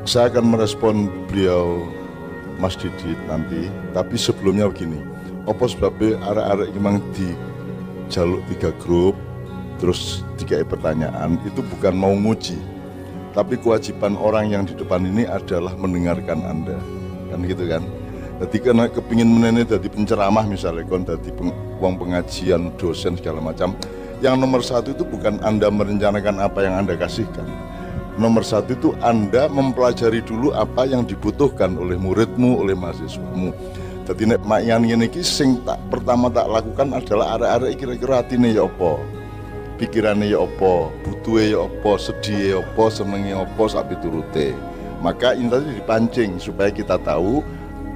Saya akan merespon beliau Mas Didit nanti, tapi sebelumnya begini. Apa sebabnya arek-arek memang dijaluk 3 grup, terus dikai pertanyaan, itu bukan mau nguji, tapi kewajiban orang yang di depan ini adalah mendengarkan Anda, kan gitu kan. Jadi karena kepingin menene jadi penceramah misalnya, kon jadi uang pengajian, dosen segala macam. Yang nomor 1 itu bukan Anda merencanakan apa yang Anda kasihkan. Nomor 1 itu Anda mempelajari dulu apa yang dibutuhkan oleh muridmu, oleh mahasiswamu. Jadi nek mayan ngene iki sing pertama tak lakukan adalah arek-arek kira-kira atine ya apa, pikirane ya apa, butuhe ya apa, sedih ya apa, senenge apa, sak piturute. Maka ini tadi dipancing supaya kita tahu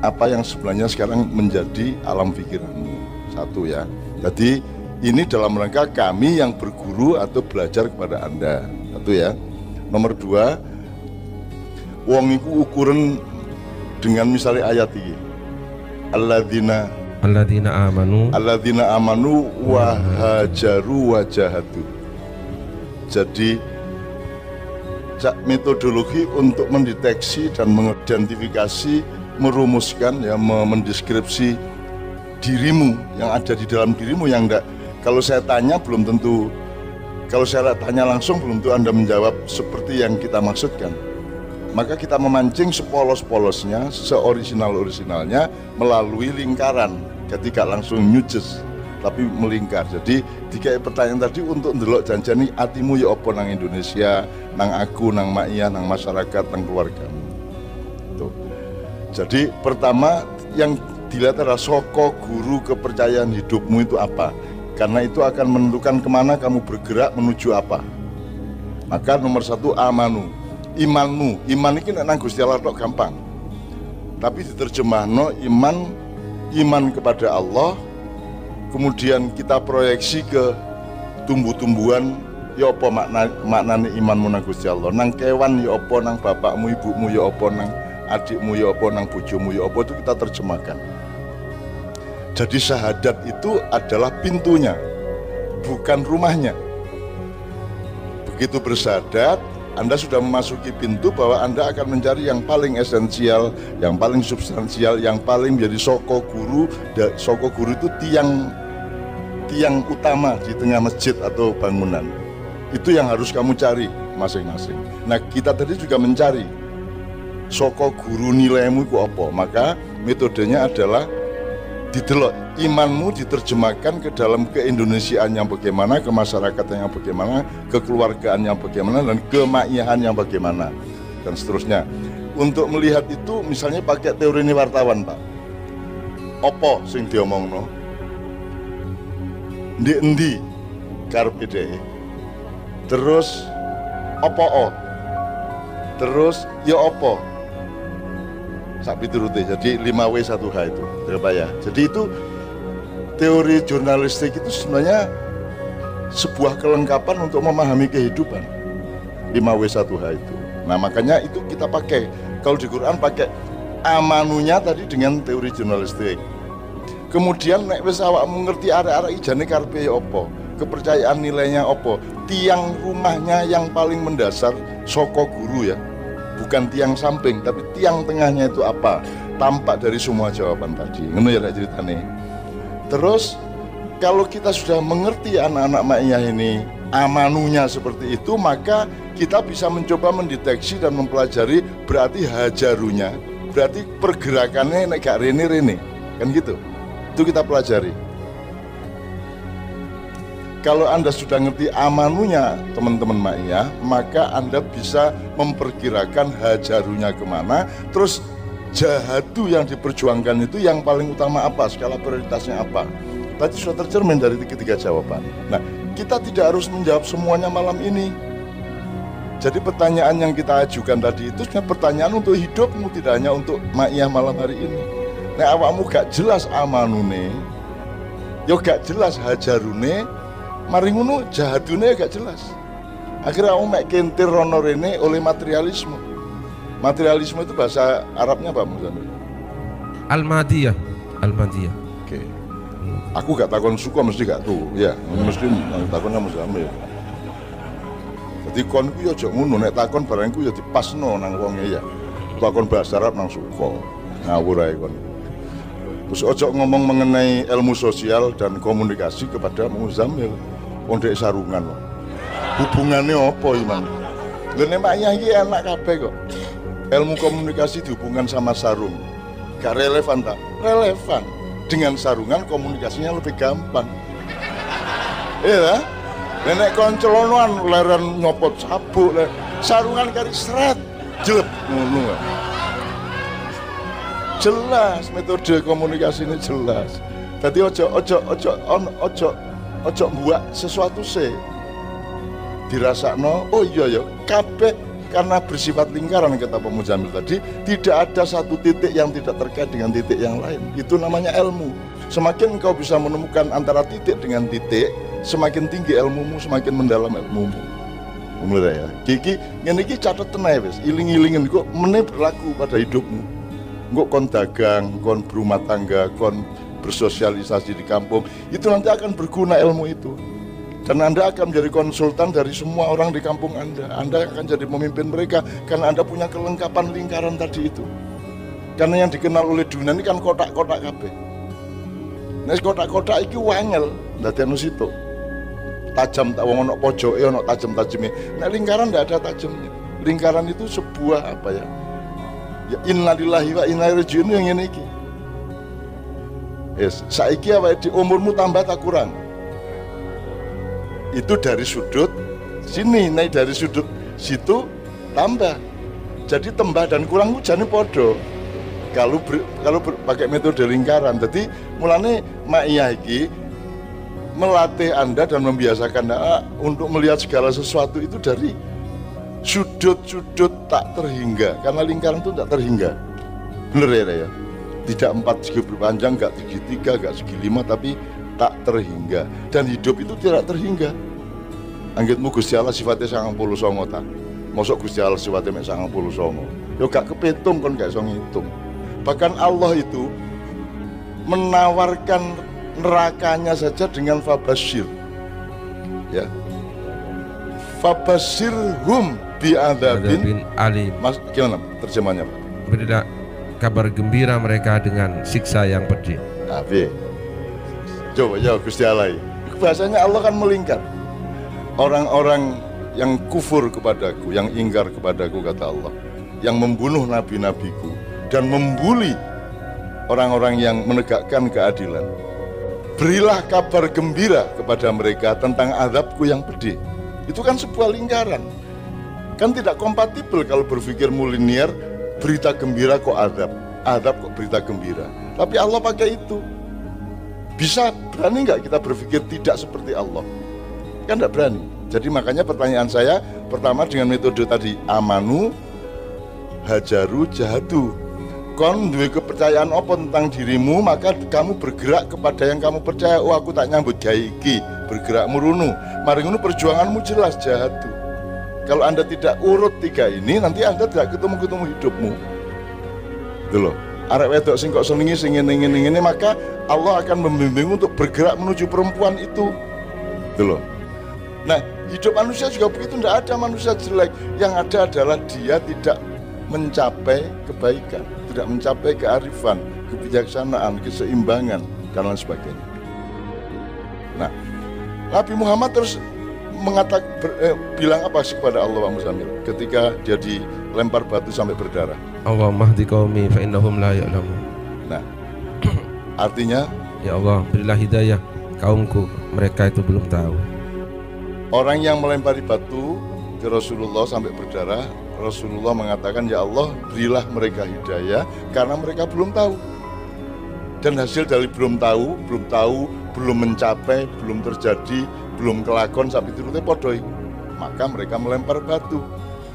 apa yang sebenarnya sekarang menjadi alam pikiranmu. 1 ya. Jadi ini dalam rangka kami yang berguru atau belajar kepada Anda. 1 ya. Nomor 2, wong iku ukuran dengan misalnya ayat ini. Alladzina amanu wa hajaru wa jahadu. Jadi metodologi untuk mendeteksi dan mengidentifikasi, merumuskan ya, mendeskripsi dirimu yang ada di dalam dirimu yang enggak. Kalau saya tanya belum tentu, kalau saya tanya langsung belum tentu Anda menjawab seperti yang kita maksudkan. Maka kita memancing sepolos-polosnya, seoriginal-originalnya melalui lingkaran. Ketika langsung nyujes, tapi melingkar. Jadi dikai pertanyaan tadi untuk ndelok janjani atimu ya apa nang Indonesia, nang aku, nang Maia, nang masyarakat, nang keluargamu. Tuh. Jadi pertama yang dilihat adalah soko guru kepercayaan hidupmu itu apa. Karena itu akan menentukan kemana kamu bergerak menuju apa. Maka nomor 1 amanu, imanmu. Iman ini nang Gusti Allah tok gampang. Tapi diterjemahno iman kepada Allah. Kemudian kita proyeksi ke tumbuh-tumbuhan. Ya apa maknane imanmu nang Gusti Allah. Nang kewan ya apa, nang bapakmu, ibumu ya apa, nang adikmu ya apa, nang bojomu ya apa, itu kita terjemahkan. Jadi syahadat itu adalah pintunya, bukan rumahnya. Begitu bersyahadat, Anda sudah memasuki pintu bahwa Anda akan mencari yang paling esensial, yang paling substansial, yang paling menjadi soko guru. Soko guru itu tiang utama di tengah masjid atau bangunan. Itu yang harus kamu cari masing-masing. Nah, kita tadi juga mencari soko guru nilaimu itu apa. Maka metodenya adalah didelok, imanmu diterjemahkan ke dalam keindonesiaan yang bagaimana, ke masyarakat yang bagaimana, kekeluargaan yang bagaimana, dan kemaiyahan yang bagaimana, dan seterusnya. Untuk melihat itu misalnya pakai teori ini wartawan, Pak. Opo sing diomongno? Endi karepe dhewe? Terus opo? Terus ya opo? Sapiturute. Jadi 5W1H itu ya. Jadi itu teori jurnalistik itu sebenarnya sebuah kelengkapan untuk memahami kehidupan. 5W1H itu. Nah, makanya itu kita pakai. Kalau di Quran pakai amanunya tadi dengan teori jurnalistik. Kemudian nek wis awakmu ngerti arek-arek ijane karepe apa, kepercayaan nilainya apa, tiang rumahnya yang paling mendasar saka guru ya. Bukan tiang samping, tapi tiang tengahnya itu apa? Tampak dari semua jawaban tadi. Ngono ya ceritane. Terus kalau kita sudah mengerti anak-anak Maiyah ini amanunya seperti itu, maka kita bisa mencoba mendeteksi dan mempelajari berarti hajarunya, berarti pergerakannya nek gak rene-rene. Kan gitu. Itu kita pelajari. Kalau Anda sudah ngerti amanunya teman-teman Maiyah, maka Anda bisa memperkirakan hajarunya kemana. Terus jahadu yang diperjuangkan itu yang paling utama apa, skala prioritasnya apa. Tadi sudah tercermin dari ketiga jawaban. Nah, kita tidak harus menjawab semuanya malam ini. Jadi pertanyaan yang kita ajukan tadi itu sebenarnya pertanyaan untuk hidupmu, tidak hanya untuk Maiyah malam hari ini. Nah, awakmu gak jelas amanune, yo gak jelas hajarune, mari ngono jahadune gak jelas. Akhirnya aku mek kentir rono rene oleh materialisme. Materialisme itu bahasa Arabnya apa Muzamil? Al-Madiyah. Oke. Aku gak takon suka mesti gak tuh, ya. Mesti takonnya Muzamil. Jadi kon ku yo aja ngono, nek takon barang ku yo dipasno nang wonge ya. takon bahasa Arab nang suka ngawur ae kon. Terus ojo ngomong mengenai ilmu sosial dan komunikasi kepada Muzammil wong dek sarungan loh. Hubungannya apa iman? Lha nek maknya iki enak kabeh kok. Ilmu komunikasi dihubungkan sama sarung. Gak relevan tak? Relevan. Dengan sarungan komunikasinya lebih gampang. Iya. Nek kon celonoan leren nyopot sabuk, sarungan kari seret jelek ngono. Jelas metode komunikasi ini jelas. Tadi ojo buat sesuatu se dirasakno. Oh iya ya, kabeh karena bersifat lingkaran kata Pak Muzammil tadi, tidak ada satu titik yang tidak terkait dengan titik yang lain. Itu namanya ilmu. Semakin engkau bisa menemukan antara titik dengan titik, semakin tinggi ilmumu, semakin mendalam ilmumu. Mulai ya. Kiki ngene iki catet tenan wis, iling-ilingen kok meneh berlaku pada hidupmu. Engko kon dagang, kon berumah tangga, kon bersosialisasi di kampung, itu nanti akan berguna ilmu itu. Dan Anda akan menjadi konsultan dari semua orang di kampung Anda. Anda akan jadi pemimpin mereka karena Anda punya kelengkapan lingkaran tadi itu. Karena yang dikenal oleh dunia ini kan kotak-kotak kabeh. Nah, kotak-kotak iki wangel dadi anu situ. Tajam tak wong ono pojoke ono tajam-tajame. Nek lingkaran ndak ada tajamnya. Lingkaran itu sebuah apa ya? Ya innalillahi wa inna ilaihi raji'un yang ngene iki. Yes, saiki awake umurmu tambah tak kurang. Itu dari sudut sini, naik dari sudut situ tambah. Jadi tambah dan kurang jane podo. Kalau pakai metode lingkaran. Jadi mulane maiyah iki melatih Anda dan membiasakan Anda untuk melihat segala sesuatu itu dari sudut-sudut tak terhingga. Karena lingkaran itu tak terhingga. Bener ya? Tidak 4 segi berpanjang, gak segi 3, gak segi 5, tapi tak terhingga. Dan hidup itu tidak terhingga. Anggitmu Gusti Allah sifatnya 99 ta. Mosok Gusti Allah sifatnya 99. Yo gak kepitung kon gak iso ngitung. Bahkan Allah itu menawarkan nerakanya saja dengan fabasyir. Ya. Fabasyirhum bi'adzabin alim. Mas gimana terjemahnya, Pak? Berilah kabar gembira mereka dengan siksa yang pedih. Tapi coba ya Gusti Allah. Bahasanya Allah kan melingkar. Orang-orang yang kufur kepadaku, yang ingkar kepadaku kata Allah, yang membunuh nabi-nabiku dan membuli orang-orang yang menegakkan keadilan, berilah kabar gembira kepada mereka tentang azabku yang pedih. Itu kan sebuah lingkaran. Kan tidak kompatibel kalau berpikir linier, berita gembira kok azab, azab kok berita gembira. Tapi Allah pakai itu. Bisa berani nggak kita berpikir tidak seperti Allah? Kan tidak berani. Jadi makanya pertanyaan saya pertama dengan metode tadi, amanu hajaru jahadu. Kon duwe kepercayaan apa tentang dirimu, maka kamu bergerak kepada yang kamu percaya. Oh aku tak nyambut gawe iki, bergerak merunu. Mari ngono perjuanganmu jelas jahadu. Kalau Anda tidak urut 3 ini, nanti Anda tidak ketemu hidupmu. Gitu loh. Arek wedok sing kok senengi sing ngene-ngene, maka Allah akan membimbing untuk bergerak menuju perempuan itu. Gitu loh. Nah, hidup manusia juga begitu, tidak ada manusia jelek. Yang ada adalah dia tidak mencapai kebaikan, tidak mencapai kearifan, kebijaksanaan, keseimbangan, dan lain sebagainya. Nah, Nabi Muhammad terus bilang apa sih kepada Allah, Pak Muzammil, ketika dia dilempar batu sampai berdarah? Allahumma hdi qaumi fa innahum la ya'lamun. Nah, artinya ya Allah, berilah hidayah kaumku, mereka itu belum tahu. Orang yang melempari batu ke Rasulullah sampai berdarah, Rasulullah mengatakan, ya Allah berilah mereka hidayah karena mereka belum tahu. Dan hasil dari belum tahu, belum mencapai, belum terjadi, belum kelakon sampai turutnya podoi, maka mereka melempar batu.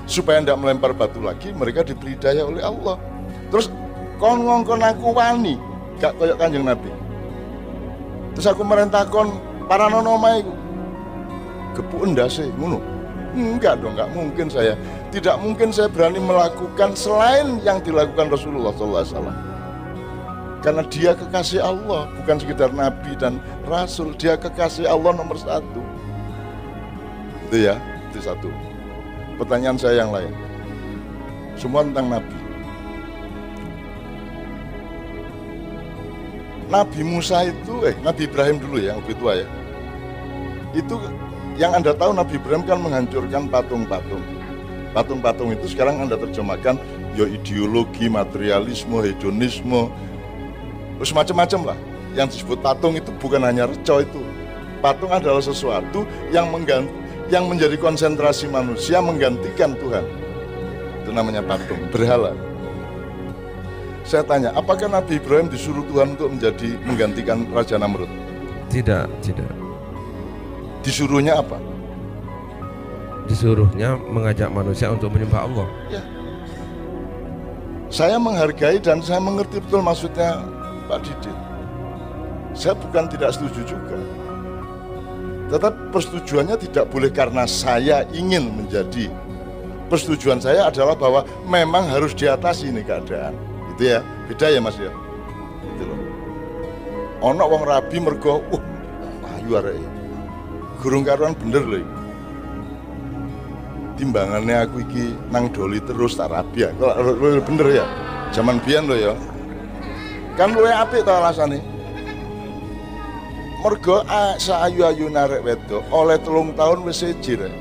Supaya tidak melempar batu lagi, mereka diberi hidayah oleh Allah. Terus kon ngongkon aku wani, gak koyok Kanjeng Nabi. Terus aku merintahkan para nonoma itu gepuk endase ngono. Enggak dong, enggak mungkin saya. Tidak mungkin saya berani melakukan selain yang dilakukan Rasulullah SAW. Karena dia kekasih Allah, bukan sekedar Nabi dan Rasul. Dia kekasih Allah nomor 1. Itu ya, itu satu. Pertanyaan saya yang lain. Semua tentang Nabi. Nabi Musa itu, Nabi Ibrahim dulu ya, lebih tua ya. Itu yang Anda tahu, Nabi Ibrahim kan menghancurkan patung-patung. Patung-patung itu sekarang Anda terjemahkan ya ideologi, materialisme, hedonisme, terus macam-macam lah. Yang disebut patung itu bukan hanya reco itu. Patung adalah sesuatu yang menjadi konsentrasi manusia menggantikan Tuhan. Itu namanya patung, berhala. Saya tanya, apakah Nabi Ibrahim disuruh Tuhan untuk menggantikan Raja Namrud? Tidak. Disuruhnya apa? Disuruhnya mengajak manusia untuk menyembah Allah. Ya. Saya menghargai dan saya mengerti betul maksudnya Pak Didit. Saya bukan tidak setuju juga. Tetapi persetujuannya tidak boleh karena saya ingin menjadi. Persetujuan saya adalah bahwa memang harus diatasi ini keadaan. Itu ya, beda ya Mas ya. Gitu loh. Ono wong rabi mergo, ayu arek. Gurung karuan bener lho. Timbangannya aku iki nang doli terus tak rabi ya. Kalau bener ya. Zaman biyen lho ya. Kan luwe apik to alasane. Mergo saayu-ayu narek wedok oleh 3 tahun wis siji rek.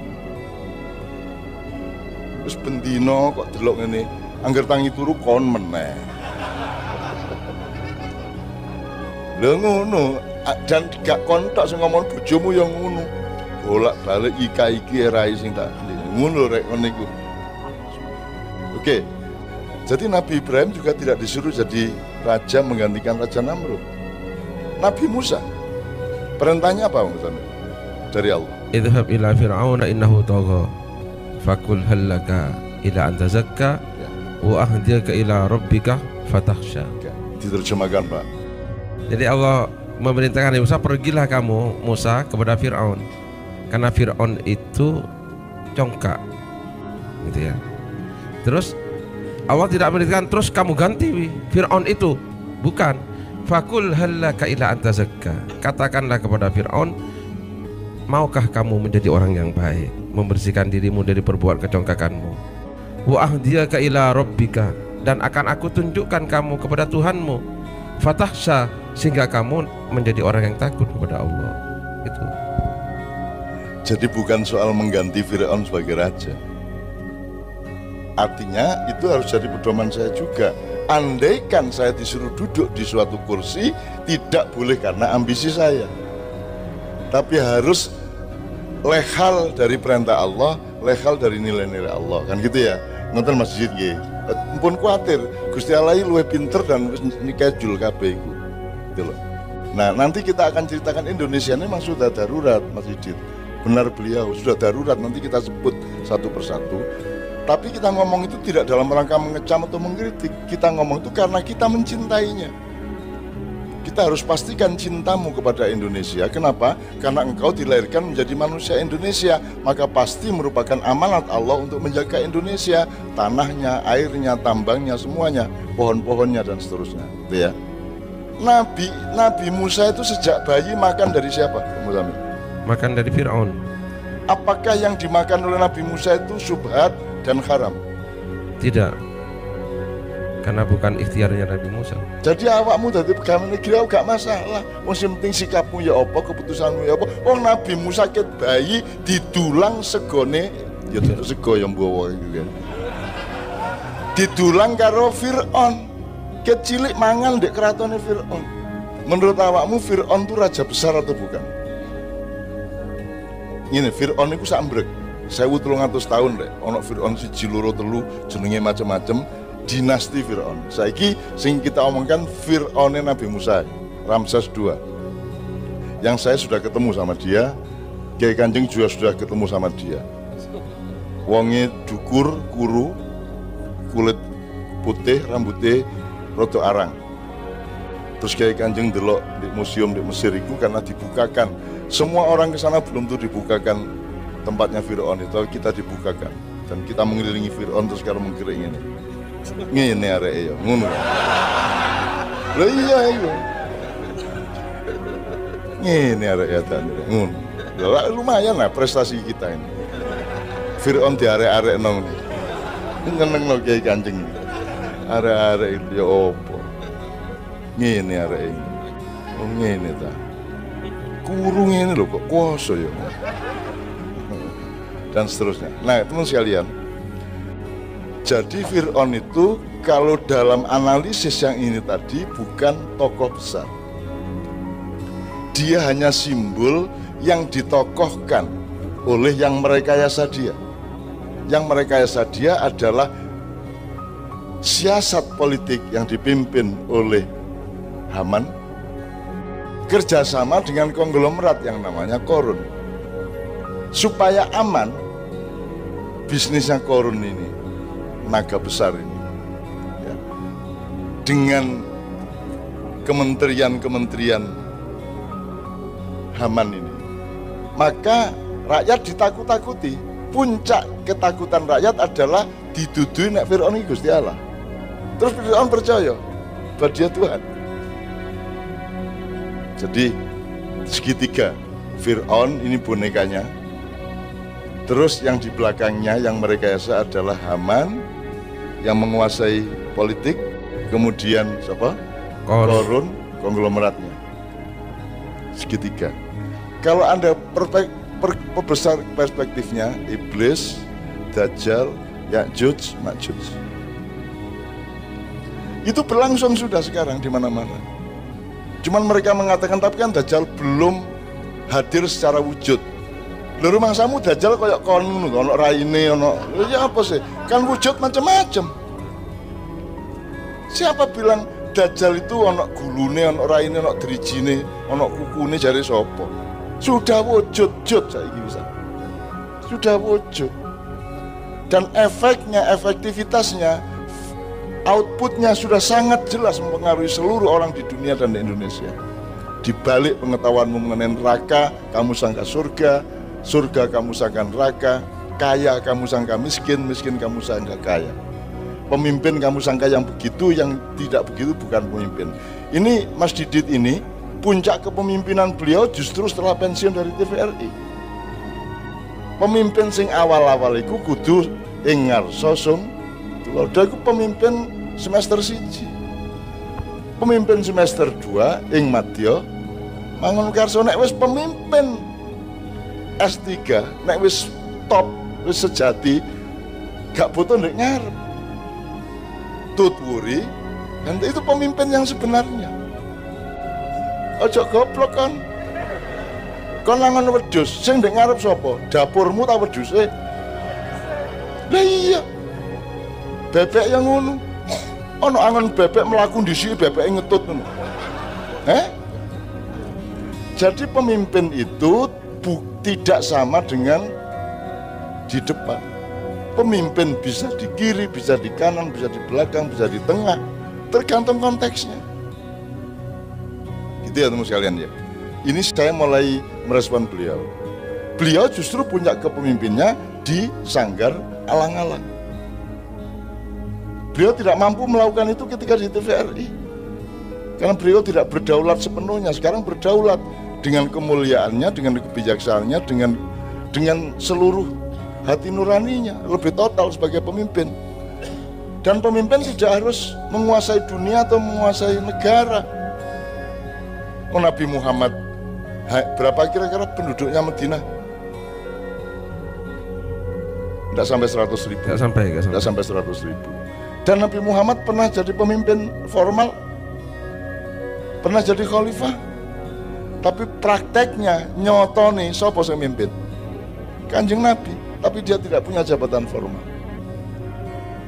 Wis bendino kok delok ngene, angger tangi turu kon meneh. Lho ngono, dan gak kontak sing ngomong bojomu yang ngono. Bolak-balik iki rai sing tak ngono rek ngene iku. Oke. Jadi Nabi Ibrahim juga tidak disuruh jadi raja menggantikan Raja Namrud. Nabi Musa perintahnya apa misalnya dari Allah? Idhhab ila fir'auna innahu tagha fakul hal laka ila an tazakka wa ahdiyaka ila rabbika fatakhsha. Diterjemahkan Pak. Jadi Allah memerintahkan Musa, pergilah kamu Musa kepada Fir'aun, karena Fir'aun itu congkak gitu ya. Terus Allah tidak memerintahkan terus kamu ganti Fir'aun itu, bukan. Fakul halaka ila antazakka, katakanlah kepada Fir'aun, maukah kamu menjadi orang yang baik, membersihkan dirimu dari perbuatan kecongkakanmu. Wa ahdiyaka ila rabbika, dan akan aku tunjukkan kamu kepada Tuhanmu. Fatahsha, sehingga kamu menjadi orang yang takut kepada Allah. Itu. Jadi bukan soal mengganti Fir'aun sebagai raja. Artinya itu harus jadi pedoman saya juga. Andaikan saya disuruh duduk di suatu kursi, tidak boleh karena ambisi saya, tapi harus lehal dari perintah Allah, lehal dari nilai-nilai Allah, kan gitu ya. Nonton masjid nggih. Mumpun kuatir Gusti Allah luwih pinter dan nyekejul kabeh iku. Gitu loh. Nah, nanti kita akan ceritakan Indonesia ini memang sudah darurat, Mas Didit. Benar beliau, sudah darurat, nanti kita sebut satu persatu. Tapi kita ngomong itu tidak dalam rangka mengecam atau mengkritik. Kita ngomong itu karena kita mencintainya. Kita harus pastikan cintamu kepada Indonesia. Kenapa? Karena engkau dilahirkan menjadi manusia Indonesia, maka pasti merupakan amanat Allah untuk menjaga Indonesia, tanahnya, airnya, tambangnya, semuanya, pohon-pohonnya dan seterusnya. Gitu ya. Nabi Musa itu sejak bayi makan dari siapa? Makan dari Fir'aun. Apakah yang dimakan oleh Nabi Musa itu syubhat dan haram? Tidak, karena bukan ikhtiarnya Nabi Musa. Jadi awakmu dari pegawai negeri gak masalah. Yang penting sikapmu ya apa, keputusanmu ya apa. Nabi Musa ket bayi didulang segone, ya tentu sego yang bawa gitu kan. Didulang karo Fir'aun. Ket cilik mangan dek keratone Fir'aun. Menurut awakmu Fir'aun itu raja besar atau bukan? Ini Fir'aun itu sambrek 1300 tahun deh. Ono Fir'aun siji loro telu jenenge macam-macam, dinasti Fir'aun. Saiki sing kita omongkan Fir'aun Nabi Musa, Ramses II. Yang saya sudah ketemu sama dia, Kiai Kanjeng juga sudah ketemu sama dia. Wonge dukur, kuru, kulit putih, rambutnya rada arang. Terus Kiai Kanjeng delok di museum di Mesir itu karena dibukakan. Semua orang ke sana belum tuh dibukakan tempatnya Fir'aun itu, kita dibukakan dan kita mengelilingi Fir'aun terus sekarang mengkering ini. Ngene arek ya, ngono. Lha iya iya. Ngene arek ya dan ngono. Lah lumayan lah prestasi kita ini. Fir'aun di arek-arek nang. Ngeneng lo Kiai Kanjeng. Arek-arek itu ya opo. Ngene arek ini. Oh ngene ta. Kurung ini loh kok kuasa ya. Dan seterusnya. Nah, teman sekalian. Jadi Fir'aun itu kalau dalam analisis yang ini tadi bukan tokoh besar. Dia hanya simbol yang ditokohkan oleh yang merekayasa dia. Yang merekayasa dia adalah siasat politik yang dipimpin oleh Haman, kerjasama dengan konglomerat yang namanya Korun. Supaya aman, bisnisnya Korun ini, naga besar ini, ya, dengan kementerian-kementerian Haman ini, maka rakyat ditakut-takuti. Puncak ketakutan rakyat adalah didudui nek Fir'aun iki Gusti Allah. Terus Fir'aun percaya bahwa dia Tuhan. Jadi segitiga, Fir'aun ini bonekanya. Terus yang di belakangnya yang merekayasa adalah Haman yang menguasai politik, kemudian siapa? Korun, konglomeratnya. Segitiga. Kalau Anda perbesar perspektifnya, iblis, Dajjal, Ya'juj, Ma'juj. Itu berlangsung sudah sekarang di mana-mana. Cuman mereka mengatakan, tapi kan Dajjal belum hadir secara wujud. Lho rumangsamu Dajjal kayak kon ngono, ono raine, ono ya apa sih? Kan wujud macam-macam. Siapa bilang Dajjal itu ono gulune, ono raine, ono drijine, ono kukune jare sapa? Sudah wujud saiki bisa. Sudah wujud. Dan efeknya, efektivitasnya, outputnya sudah sangat jelas mempengaruhi seluruh orang di dunia dan di Indonesia. Di balik pengetahuanmu mengenai neraka, kamu sangka surga, surga kamu sangka neraka, kaya kamu sangka miskin, miskin kamu sangka kaya. Pemimpin kamu sangka yang begitu, yang tidak begitu bukan pemimpin. Ini Mas Didit ini, puncak kepemimpinan beliau justru setelah pensiun dari TVRI. Pemimpin sing awal-awal iku kudu ing ngarsa sung tulodo iku pemimpin semester 1. Pemimpin semester 2 ing madya mangun karso nek wis pemimpin S3, nek wis top, wis sejati, gak butuh ndek ngarep. Tutwuri, dan itu pemimpin yang sebenarnya. Ojo goblok kan. Kon langon wedhus, sing ndek ngarep sapa? Dapurmu ta wedhuse? Lah iya. Bebek yang ngono. Ono angon bebek mlaku ndisi bebeke ngetut ngono. Jadi pemimpin itu tidak sama dengan di depan. Pemimpin bisa di kiri, bisa di kanan, bisa di belakang, bisa di tengah, tergantung konteksnya. Gitu ya teman sekalian ya. Ini saya mulai merespon beliau. Beliau justru punya kepemimpinnya di sanggar alang-alang. Beliau tidak mampu melakukan itu ketika di TVRI. Karena beliau tidak berdaulat sepenuhnya. Sekarang berdaulat dengan kemuliaannya, dengan kebijaksanaannya, dengan seluruh hati nuraninya, lebih total sebagai pemimpin. Dan pemimpin tidak harus menguasai dunia atau menguasai negara. Nabi Muhammad, berapa kira-kira penduduknya Madinah? Tidak sampai 100.000. Tidak sampai 100.000. Dan Nabi Muhammad pernah jadi pemimpin formal, pernah jadi khalifah. Tapi prakteknya nyotone sapa sing mimpin? Kanjeng Nabi, tapi dia tidak punya jabatan formal.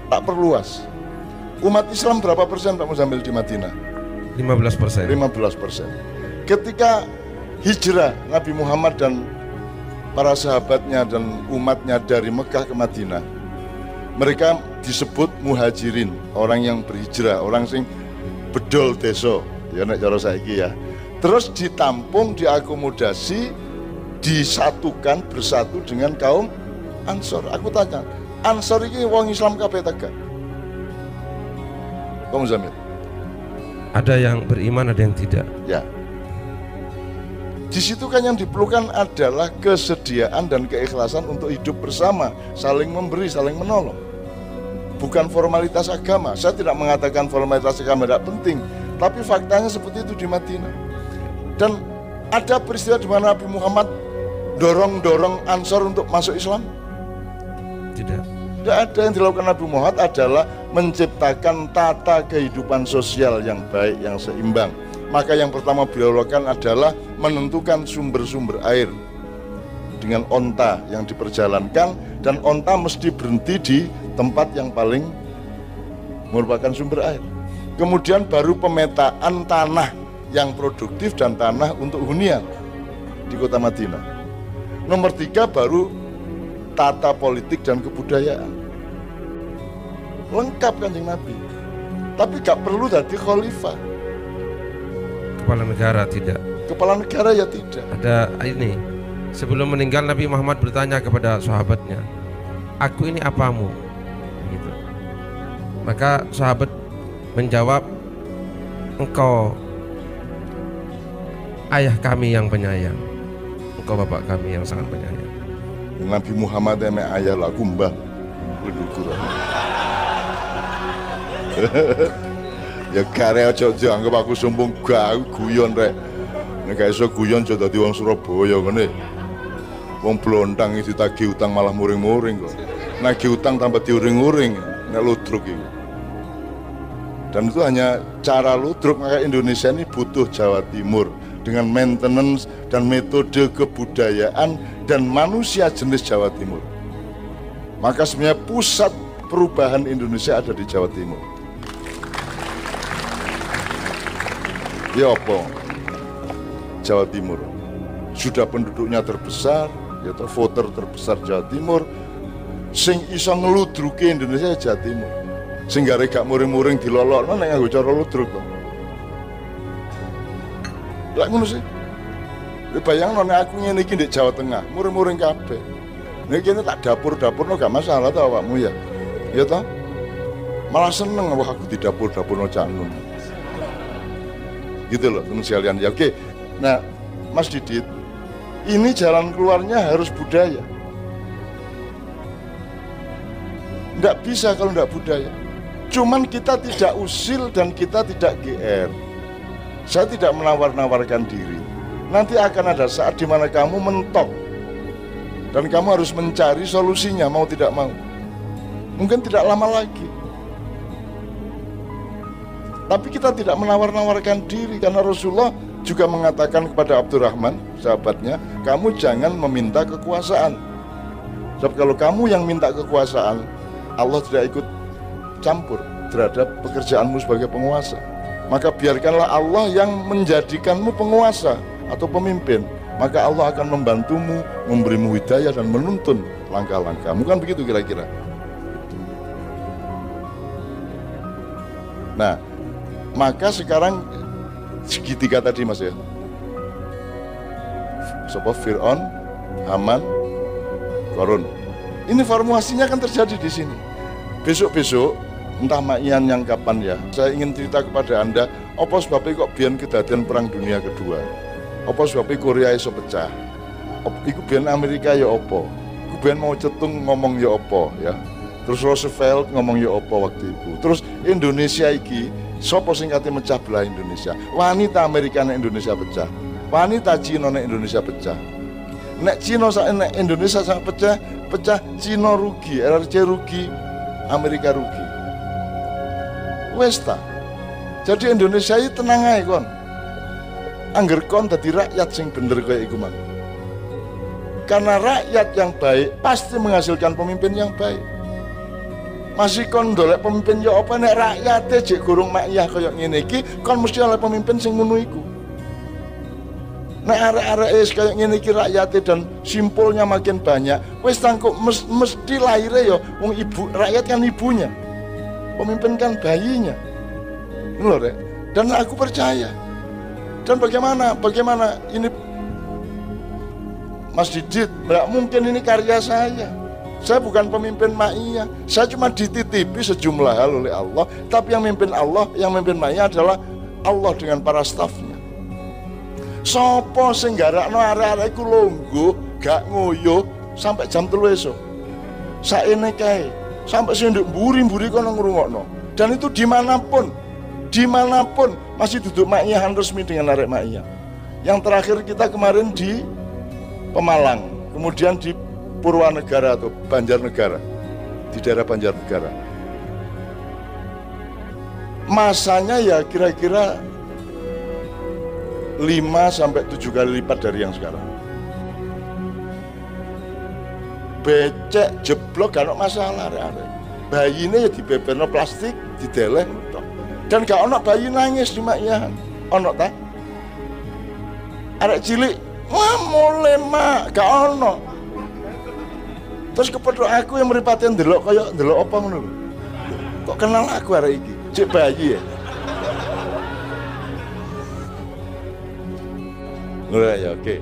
Tak perluas. Umat Islam berapa persen Pak Muzamil di Madinah? 15%. 15%. Ketika hijrah Nabi Muhammad dan para sahabatnya dan umatnya dari Mekah ke Madinah, mereka disebut muhajirin, orang yang berhijrah, orang sing bedol desa, ya nek cara saiki ya. Terus ditampung, diakomodasi, disatukan, bersatu dengan kaum Ansor. Aku tanya, Ansor ini wong Islam kabeh ta gak? Kamu Zamil? Ada yang beriman, ada yang tidak. Ya. Di situ kan yang diperlukan adalah kesediaan dan keikhlasan untuk hidup bersama, saling memberi, saling menolong. Bukan formalitas agama. Saya tidak mengatakan formalitas agama tidak penting, tapi faktanya seperti itu di Madinah. Dan ada peristiwa di mana Nabi Muhammad dorong Ansor untuk masuk Islam? Tidak. Tidak ada. Yang dilakukan Nabi Muhammad adalah menciptakan tata kehidupan sosial yang baik, yang seimbang. Maka yang pertama beliau lakukan adalah menentukan sumber-sumber air dengan onta yang diperjalankan, dan onta mesti berhenti di tempat yang paling merupakan sumber air. Kemudian baru pemetaan tanah yang produktif dan tanah untuk hunian di kota Madinah. Nomor 3 baru tata politik dan kebudayaan. Lengkap Kanjeng Nabi. Tapi gak perlu jadi khalifah. Kepala negara tidak. Kepala negara ya tidak. Ada ini, sebelum meninggal Nabi Muhammad bertanya kepada sahabatnya, "Aku ini apamu?" Gitu. Maka sahabat menjawab, "Engkau ayah kami yang penyayang, engkau bapak kami yang sangat penyayang." Nabi Muhammad emek ayah laku mbah ledukur. Ya kare aja dianggap aku sombong, gak guyon rek. Nek gak iso guyon aja dadi wong Surabaya ngene. Wong blontang iki ditagih utang malah muring-muring kok. Nagih utang tambah diuring-uring nek ludruk iki. Dan itu hanya cara ludruk, maka Indonesia ini butuh Jawa Timur dengan maintenance dan metode kebudayaan dan manusia jenis Jawa Timur. Maka sebenarnya pusat perubahan Indonesia ada di Jawa Timur. Ya apa? Jawa Timur sudah penduduknya terbesar, yaitu voter terbesar Jawa Timur. Sing iso ngeludruke Indonesia Jawa Timur. Sing gak muring-muring dilolokno nek nganggo cara ludruk kok. Lah ngono sih. Bayangno nek aku ngene iki ndek Jawa Tengah, muring-muring kabeh. Nek kene tak dapur-dapurno gak masalah to awakmu ya. Ya toh? Malah seneng wah aku di dapur-dapurno Cak Nun. Gitu loh teman sekalian ya. Oke. Nah Mas Didit, ini jalan keluarnya harus budaya. Nggak bisa kalau nggak budaya. Cuman kita tidak usil dan kita tidak GR. Saya tidak menawar-nawarkan diri. Nanti akan ada saat di mana kamu mentok dan kamu harus mencari solusinya mau tidak mau. Mungkin tidak lama lagi. Tapi kita tidak menawar-nawarkan diri karena Rasulullah juga mengatakan kepada Abdurrahman, sahabatnya, kamu jangan meminta kekuasaan. Sebab kalau kamu yang minta kekuasaan, Allah tidak ikut campur terhadap pekerjaanmu sebagai penguasa. Maka biarkanlah Allah yang menjadikanmu penguasa atau pemimpin. Maka Allah akan membantumu, memberimu hidayah dan menuntun langkah-langkahmu. Kan begitu kira-kira. Nah, maka sekarang segitiga tadi Mas ya. Sopo Fir'aun, Haman, Qarun. Ini formulasinya kan terjadi di sini. Besok-besok entah makian yang kapan ya. Saya ingin cerita kepada Anda, apa sebabnya kok biyen kedadian perang dunia kedua? Apa sebabnya Korea iso pecah? Iku biyen Amerika ya apa? Iku biyen mau cetung ngomong ya apa ya? Terus Roosevelt ngomong ya apa waktu itu. Terus Indonesia iki sopo sing kate mecah belah Indonesia? Wanita Amerika nek Indonesia pecah. Wanita Cina nek Indonesia pecah. Nek Cina nek Indonesia sak pecah Cina rugi, RRC rugi, Amerika rugi. Wes ta. Jadi Indonesia iki tenang ae kon. Angger kon dadi rakyat sing bener kaya iku mang. Karena rakyat yang baik pasti menghasilkan pemimpin yang baik. Masih kon ndolek pemimpin ya apa nek rakyate jek gurung makyah kaya ngene iki kon mesti oleh pemimpin sing ngono iku. Nek arek-arek kaya ngene iki rakyate dan simpulnya makin banyak, wis tangkuk mesti lahire ya wong ibu, rakyat kan ibunya. Pemimpin kan bayinya. Ngono rek. Dan aku percaya. Dan bagaimana ini Mas Didit, enggak mungkin ini karya saya. Saya bukan pemimpin Ma'iyah. Saya cuma dititipi sejumlah hal oleh Allah. Tapi yang memimpin Allah, yang memimpin Ma'iyah adalah Allah dengan para stafnya. Sopo sing garakno arek-arek iku longgo, gak ngoyo sampai jam 3 esuk. Saene kae, sampai sing nduk mburi-mburi kono ngrungokno. Dan itu dimanapun masih duduk Ma'iyah resmi dengan arek Ma'iyah. Yang terakhir kita kemarin di Pemalang, kemudian di Purwanegara atau Banjarnegara, di daerah Banjarnegara. Masanya ya kira-kira 5 sampai 7 kali lipat dari yang sekarang. Becek jeblok gak ada masalah, bayinya ya dibeberno plastik, dideleh, dan gak ono bayi nangis di maknya, ono tak? Arek cilik, wah mulai mak, gak ono. Terus kepedok aku yang meripatin delok kaya delok apa ngono lho. Kok kenal aku arek iki? Cek bayi ya. Mulai ya, oke.